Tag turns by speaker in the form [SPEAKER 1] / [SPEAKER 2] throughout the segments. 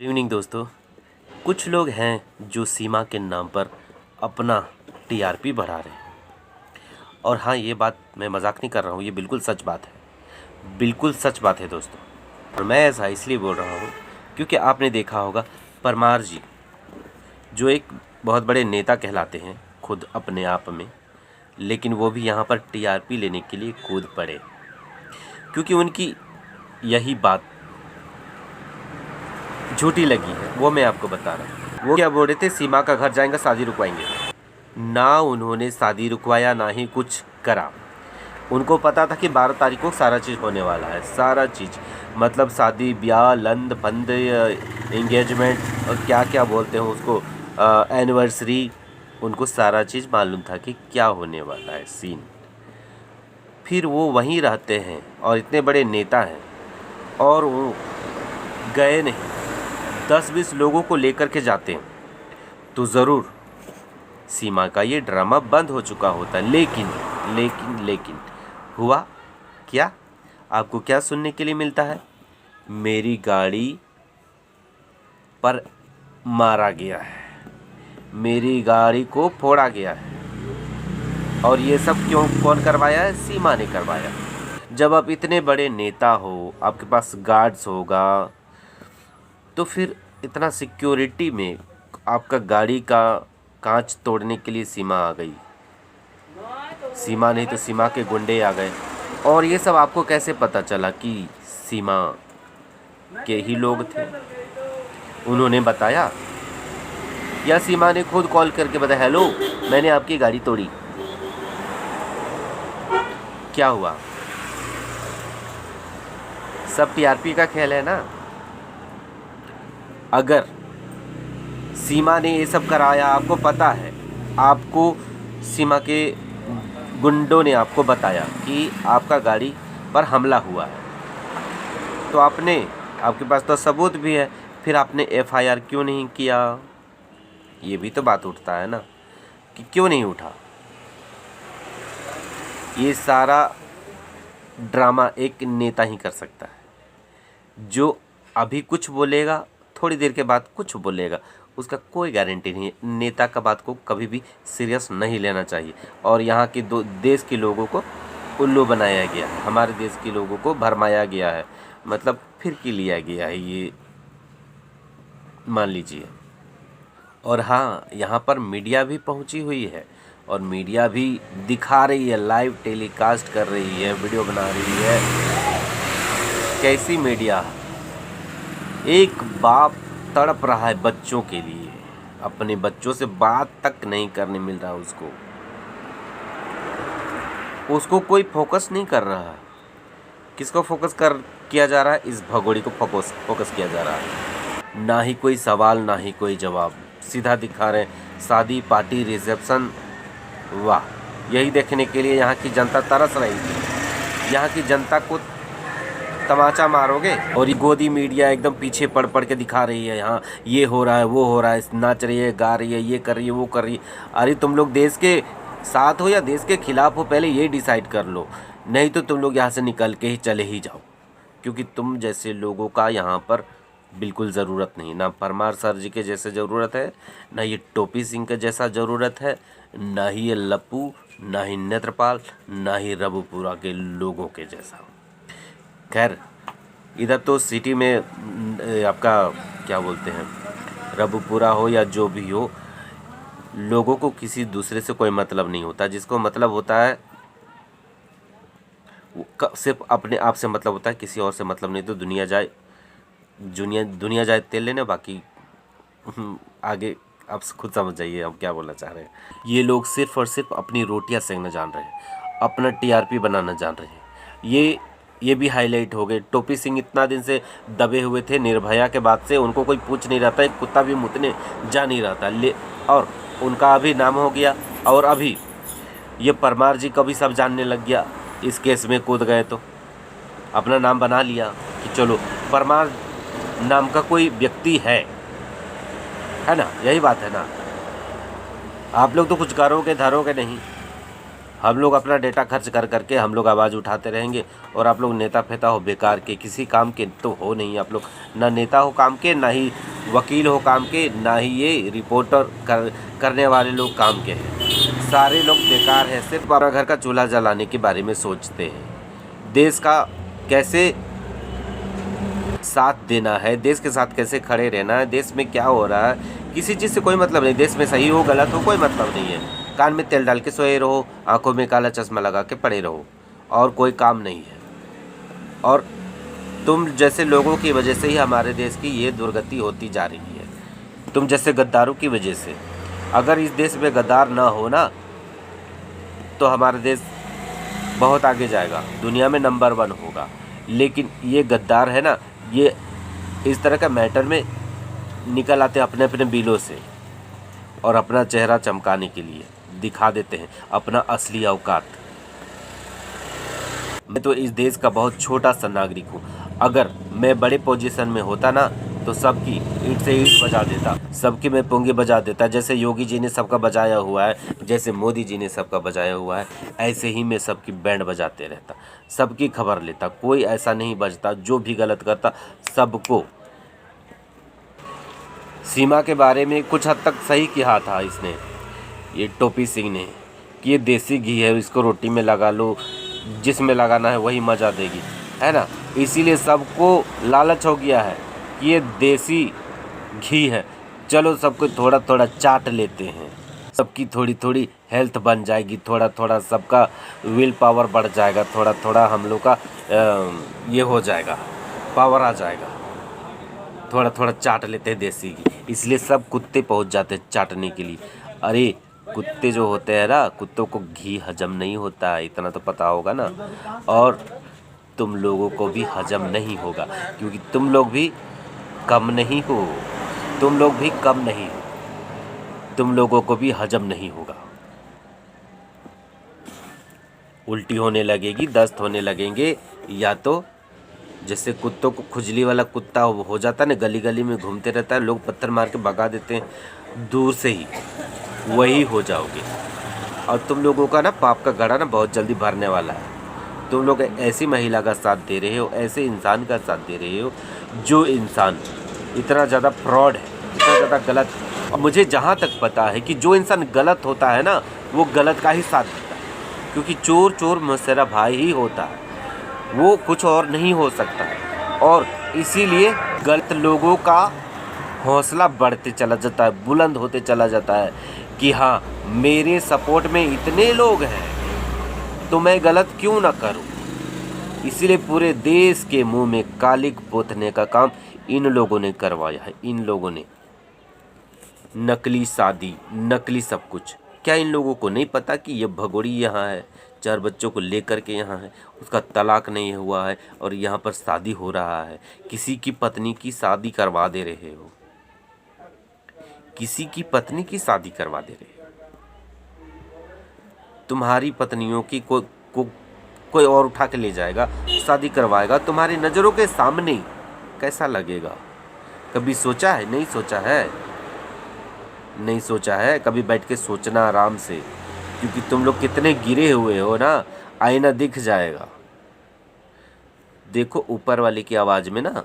[SPEAKER 1] Good evening दोस्तों। कुछ लोग हैं जो सीमा के नाम पर अपना टीआरपी बढ़ा रहे हैं। और हाँ, ये बात मैं मजाक नहीं कर रहा हूँ, ये बिल्कुल सच बात है, बिल्कुल सच बात है दोस्तों। और मैं ऐसा इसलिए बोल रहा हूँ क्योंकि आपने देखा होगा परमार जी जो एक बहुत बड़े नेता कहलाते हैं खुद अपने आप में, लेकिन वो भी यहाँ पर टीआरपी लेने के लिए कूद पड़े क्योंकि उनकी यही बात झूठी लगी है। वो मैं आपको बता रहा हूँ। वो क्या बोल रहे थे, सीमा का घर जाएंगे, शादी रुकवाएंगे। ना उन्होंने शादी रुकवाया, ना ही कुछ करा। उनको पता था कि 12 तारीख को सारा चीज़ होने वाला है। सारा चीज़ मतलब शादी ब्याह लंद फंद एंगेजमेंट और क्या क्या बोलते हैं उसको, एनिवर्सरी। उनको सारा चीज़ मालूम था कि क्या होने वाला है सीन। फिर वो वहीं रहते हैं और इतने बड़े नेता हैं और वो गए नहीं, 10-20 लोगों को लेकर के जाते हैं तो ज़रूर सीमा का ये ड्रामा बंद हो चुका होता। लेकिन हुआ क्या? आपको क्या सुनने के लिए मिलता है? मेरी गाड़ी पर मारा गया है, मेरी गाड़ी को फोड़ा गया है। और ये सब क्यों, कौन करवाया है? सीमा ने करवाया। जब आप इतने बड़े नेता हो, आपके पास गार्ड्स होगा, तो फिर इतना सिक्योरिटी में आपका गाड़ी का कांच तोड़ने के लिए सीमा आ गई। सीमा नहीं तो सीमा के गुंडे आ गए। और ये सब आपको कैसे पता चला कि सीमा के ही लोग थे? उन्होंने बताया या सीमा ने खुद कॉल करके बताया, हेलो मैंने आपकी गाड़ी तोड़ी? क्या हुआ? सब टीआरपी का खेल है ना। अगर सीमा ने ये सब कराया, आपको पता है, आपको सीमा के गुंडों ने आपको बताया कि आपका गाड़ी पर हमला हुआ है, तो आपके पास तो सबूत भी है, फिर आपने एफआईआर क्यों नहीं किया? ये भी तो बात उठता है ना कि क्यों नहीं उठा। ये सारा ड्रामा एक नेता ही कर सकता है, जो अभी कुछ बोलेगा, थोड़ी देर के बाद कुछ बोलेगा, उसका कोई गारंटी नहीं है। नेता का बात को कभी भी सीरियस नहीं लेना चाहिए। और यहाँ के देश के लोगों को उल्लू बनाया गया है, हमारे देश के लोगों को भरमाया गया है, मतलब फिर की लिया गया है, ये मान लीजिए। और हाँ, यहाँ पर मीडिया भी पहुँची हुई है और मीडिया भी दिखा रही है, लाइव टेलीकास्ट कर रही है, वीडियो बना रही है। कैसी मीडिया? एक बाप तड़प रहा है बच्चों के लिए, अपने बच्चों से बात तक नहीं करने मिल रहा उसको कोई फोकस नहीं कर रहा। किसको फोकस किया जा रहा है? इस भगोड़ी को फोकस किया जा रहा है। ना ही कोई सवाल, ना ही कोई जवाब, सीधा दिखा रहे हैं शादी पार्टी रिसेप्शन। वाह, यही देखने के लिए यहाँ की जनता तरस रही थी। यहाँ की जनता को तमाचा मारोगे? और ये गोदी मीडिया एकदम पीछे पड़ के दिखा रही है, यहाँ ये हो रहा है, वो हो रहा है, नाच रही है, गा रही है, ये कर रही है, वो कर रही है। अरे तुम लोग देश के साथ हो या देश के खिलाफ हो, पहले ये डिसाइड कर लो, नहीं तो तुम लोग यहाँ से निकल के ही चले ही जाओ, क्योंकि तुम जैसे लोगों का यहाँ पर बिल्कुल ज़रूरत नहीं। ना परमार सर जी के जैसे ज़रूरत है, ना ये टोपी सिंह के जैसा ज़रूरत है, ना ही ये लप्पू, ना ही नेत्रपाल, ना ही रबुपुरा के लोगों के जैसा। खैर, इधर तो सिटी में आपका क्या बोलते हैं, रबुपुरा हो या जो भी हो, लोगों को किसी दूसरे से कोई मतलब नहीं होता। जिसको मतलब होता है सिर्फ अपने आप से मतलब होता है, किसी और से मतलब नहीं। तो दुनिया जाए तेल लेने, बाकी आगे आप खुद समझ जाइए हम क्या बोलना चाह रहे हैं। ये लोग सिर्फ और सिर्फ अपनी रोटियां सेकना जान रहे हैं, अपना टीआरपी बनाना जान रहे हैं। ये भी हाईलाइट हो गए। टोपी सिंह इतना दिन से दबे हुए थे निर्भया के बाद से, उनको कोई पूछ नहीं रहा था, एक कुत्ता भी मुतने जा नहीं रहा था, और उनका अभी नाम हो गया। और अभी ये परमार जी का भी सब जानने लग गया, इस केस में कूद गए तो अपना नाम बना लिया कि चलो परमार नाम का कोई व्यक्ति है ना। यही बात है ना। आप लोग तो कुछ करोगे धरोगे नहीं, हम लोग अपना डेटा खर्च करके हम लोग आवाज़ उठाते रहेंगे, और आप लोग नेता फेता हो बेकार के, किसी काम के तो हो नहीं। आप लोग ना नेता हो काम के, ना ही वकील हो काम के, ना ही ये रिपोर्टर करने वाले लोग काम के हैं। सारे लोग बेकार हैं, सिर्फ अपना घर का चूल्हा जलाने के बारे में सोचते हैं। देश का कैसे साथ देना है, देश के साथ कैसे खड़े रहना है, देश में क्या हो रहा है, किसी चीज़ से कोई मतलब नहीं। देश में सही हो गलत हो कोई मतलब नहीं है। कान में तेल डाल के सोए रहो, आंखों में काला चश्मा लगा के पड़े रहो, और कोई काम नहीं है। और तुम जैसे लोगों की वजह से ही हमारे देश की ये दुर्गति होती जा रही है। तुम जैसे गद्दारों की वजह से। अगर इस देश में गद्दार ना हो ना, तो हमारा देश बहुत आगे जाएगा, दुनिया में नंबर 1 होगा। लेकिन ये गद्दार है ना, ये इस तरह का मैटर में निकल आते अपने अपने बिलों से, और अपना चेहरा चमकाने के लिए दिखा देते हैं अपना असली औकात। मैं तो इस देश का बहुत छोटा सा नागरिक हूँ। अगर मैं बड़े पोजीशन में होता ना, तो सबकी ईंट से ईंट बजा देता, सबकी मैं पुंगी बजा देता। जैसे योगी जी ने सबका बजाया हुआ है, जैसे मोदी जी ने सबका बजाया हुआ है, ऐसे ही मैं सबकी बैंड बजाते रहता, सबकी खबर लेता। कोई ऐसा नहीं बजता जो भी गलत करता, सबको। सीमा के बारे में कुछ हद तक सही कहा था इसने, ये टोपी सिंह ने, कि ये देसी घी है, इसको रोटी में लगा लो, जिसमें लगाना है वही मज़ा देगी, है ना। इसीलिए सबको लालच हो गया है कि ये देसी घी है, चलो सबको थोड़ा थोड़ा चाट लेते हैं, सबकी थोड़ी थोड़ी हेल्थ बन जाएगी, थोड़ा थोड़ा सबका विल पावर बढ़ जाएगा, थोड़ा थोड़ा हम लोग का ये हो जाएगा, पावर आ जाएगा, थोड़ा थोड़ा चाट लेते हैं देसी घी। इसलिए सब कुत्ते पहुंच जाते हैं चाटने के लिए। अरे कुत्ते जो होते हैं ना, कुत्तों को घी हजम नहीं होता है, इतना तो पता होगा ना। और तुम लोगों को भी हजम नहीं होगा, क्योंकि तुम लोग भी कम नहीं हो, तुम लोग भी कम नहीं हो, तुम लोगों को भी हजम नहीं होगा। उल्टी होने लगेगी, दस्त होने लगेंगे, या तो जैसे कुत्तों को खुजली वाला कुत्ता हो जाता है ना, गली गली में घूमते रहता है, लोग पत्थर मार के भगा देते हैं दूर से ही, वही हो जाओगे। और तुम लोगों का ना पाप का घड़ा ना बहुत जल्दी भरने वाला है। तुम लोग ऐसी महिला का साथ दे रहे हो, ऐसे इंसान का साथ दे रहे हो, जो इंसान इतना ज़्यादा फ्रॉड है, इतना ज़्यादा गलत। और मुझे जहाँ तक पता है कि जो इंसान गलत होता है ना, वो गलत का ही साथ देता है, क्योंकि चोर चोर मेरा भाई ही होता है, वो कुछ और नहीं हो सकता है। और इसीलिए गलत लोगों का हौसला बढ़ते चला जाता है, बुलंद होते चला जाता है कि हाँ, मेरे सपोर्ट में इतने लोग हैं तो मैं गलत क्यों ना करूं। इसीलिए पूरे देश के मुंह में कालिक पोतने का काम इन लोगों ने करवाया है। इन लोगों ने नकली शादी, नकली सब कुछ। क्या इन लोगों को नहीं पता कि ये भगोड़ी यहाँ है, 4 बच्चों को लेकर के यहाँ है, उसका तलाक नहीं हुआ है और यहाँ पर शादी हो रहा है। किसी की पत्नी की शादी करवा दे रहे हो, किसी की पत्नी की शादी करवा दे रहे हो। तुम्हारी पत्नियों की कोई और उठा के ले जाएगा, शादी करवाएगा तुम्हारी नज़रों के सामने। कैसा लगेगा? कभी सोचा है? नहीं सोचा है, नहीं सोचा है। कभी बैठ के सोचना आराम से, क्योंकि तुम लोग कितने गिरे हुए हो ना, आईना दिख जाएगा। देखो ऊपर वाले की आवाज़ में ना,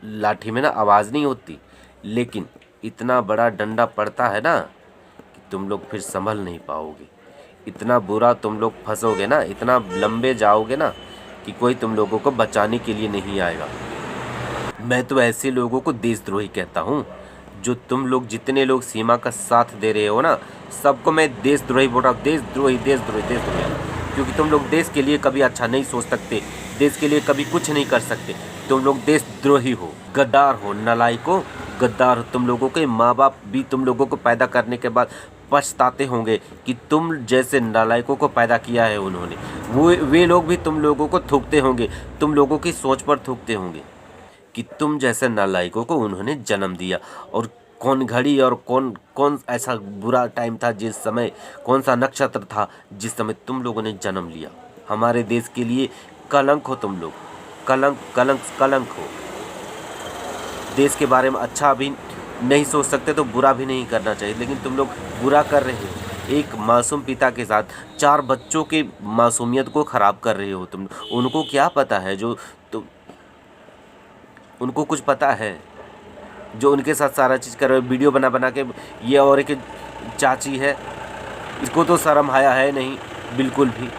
[SPEAKER 1] लाठी में ना आवाज़ नहीं होती, लेकिन इतना बड़ा डंडा पड़ता है ना कि तुम लोग फिर संभल नहीं पाओगे। इतना बुरा तुम लोग फंसोगे ना, इतना लंबे जाओगे ना कि कोई तुम लोगों को बचाने के लिए नहीं आएगा। मैं तो ऐसे लोगों को देशद्रोही कहता हूँ। जो तुम लोग जितने लोग सीमा का साथ दे रहे हो ना, सबको मैं देशद्रोही बोल रहा हूँ। देशद्रोही, देशद्रोही, देशद्रोही। क्योंकि तुम लोग देश के लिए कभी अच्छा नहीं सोच सकते, देश के लिए कभी कुछ नहीं कर सकते। तुम लोग देशद्रोही हो, गद्दार हो, नालायकों, गद्दार हो। तुम लोगों के माँ बाप भी तुम लोगों को पैदा करने के बाद पछताते होंगे कि तुम जैसे नालायकों को पैदा किया है उन्होंने। वे लोग भी तुम लोगों को थूकते होंगे, तुम लोगों की सोच पर थूकते होंगे कि तुम जैसे नालायकों को उन्होंने जन्म दिया। और कौन घड़ी और कौन ऐसा बुरा टाइम था जिस समय, कौन सा नक्षत्र था जिस समय तुम लोगों ने जन्म लिया। हमारे देश के लिए कलंक हो तुम लोग, कलंक, कलंक, कलंक हो। देश के बारे में अच्छा भी नहीं सोच सकते तो बुरा भी नहीं करना चाहिए, लेकिन तुम लोग बुरा कर रहे हो। एक मासूम पिता के साथ 4 बच्चों के मासूमियत को ख़राब कर रहे हो तुम। उनको क्या पता है? जो तुम, उनको कुछ पता है? जो उनके साथ सारा चीज़ कर रहे हो, वीडियो बना बना के। ये और एक चाची है, इसको तो शर्म हया है नहीं बिल्कुल भी।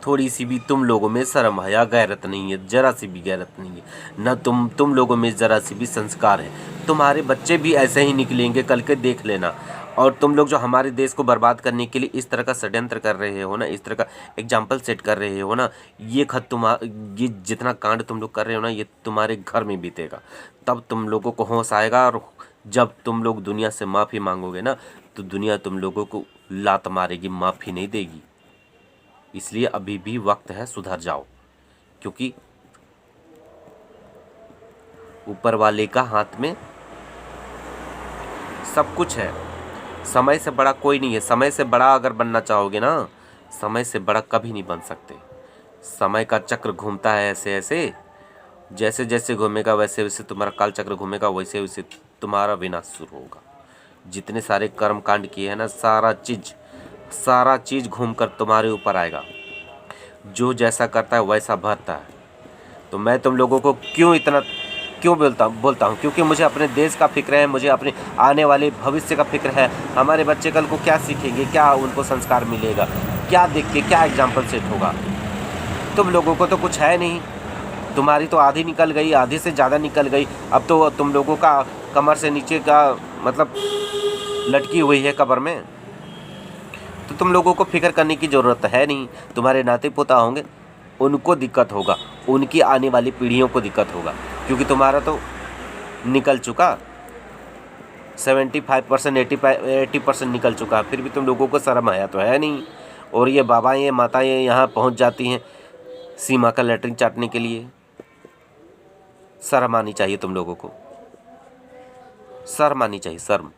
[SPEAKER 1] थोड़ी सी भी तुम लोगों में शर्म हया गैरत नहीं है, जरा सी भी गैरत नहीं है ना। तुम लोगों में जरा सी भी संस्कार है। तुम्हारे बच्चे भी ऐसे ही निकलेंगे, कल के देख लेना। और तुम लोग जो हमारे देश को बर्बाद करने के लिए इस तरह का षड्यंत्र कर रहे हो ना, इस तरह का एग्जाम्पल सेट कर रहे हो ना, ये ये जितना कांड तुम लोग कर रहे हो ना, ये तुम्हारे घर में बीतेगा। तब तुम लोगों को होश आएगा। और जब तुम लोग दुनिया से माफ़ी मांगोगे ना, तो दुनिया तुम लोगों को लात मारेगी, माफ़ी नहीं देगी। इसलिए अभी भी वक्त है, सुधर जाओ। क्योंकि ऊपर वाले का हाथ में सब कुछ है। समय से बड़ा कोई नहीं है। समय से बड़ा अगर बनना चाहोगे ना, समय से बड़ा कभी नहीं बन सकते। समय का चक्र घूमता है ऐसे ऐसे, जैसे जैसे घूमेगा वैसे वैसे तुम्हारा काल चक्र घूमेगा, वैसे वैसे तुम्हारा विनाश शुरू होगा। जितने सारे कर्म कांड किए हैं ना, सारा चीज़ घूम कर तुम्हारे ऊपर आएगा। जो जैसा करता है वैसा भरता है। तो मैं तुम लोगों को क्यों बोलता हूँ, क्योंकि मुझे अपने देश का फिक्र है, मुझे अपने आने वाले भविष्य का फिक्र है। हमारे बच्चे कल को क्या सीखेंगे, क्या उनको संस्कार मिलेगा, क्या देख के क्या एग्जाम्पल सेट होगा। तुम लोगों को तो कुछ है नहीं। तुम्हारी तो आधी निकल गई, आधी से ज़्यादा निकल गई। अब तो तुम लोगों का कमर से नीचे का मतलब लटकी हुई है कब्र में। तो तुम लोगों को फिक्र करने की ज़रूरत है नहीं। तुम्हारे नाते पोता होंगे, उनको दिक्कत होगा, उनकी आने वाली पीढ़ियों को दिक्कत होगा। क्योंकि तुम्हारा तो निकल चुका 75%, 80% निकल चुका। फिर भी तुम लोगों को शर्म आया तो है नहीं। और ये बाबाएँ माताएँ यहाँ पहुँच जाती हैं सीमा का लैट्रिन चाटने के लिए। शर्म आनी चाहिए तुम लोगों को, शर्म आनी चाहिए, शर्म।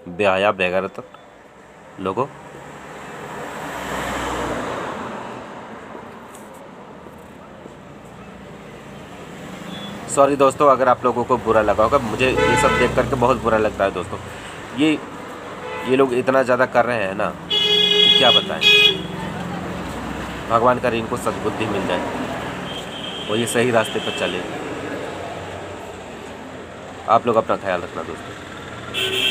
[SPEAKER 1] बेहया बेगैरत लोगों। सॉरी दोस्तों अगर आप लोगों को बुरा लगा होगा, मुझे ये सब देख करके बहुत बुरा लगता है दोस्तों। ये लोग इतना ज़्यादा कर रहे हैं ना कि क्या बताएं। भगवान करे इनको सद्बुद्धि मिल जाए और ये सही रास्ते पर चले। आप लोग अपना ख्याल रखना दोस्तों।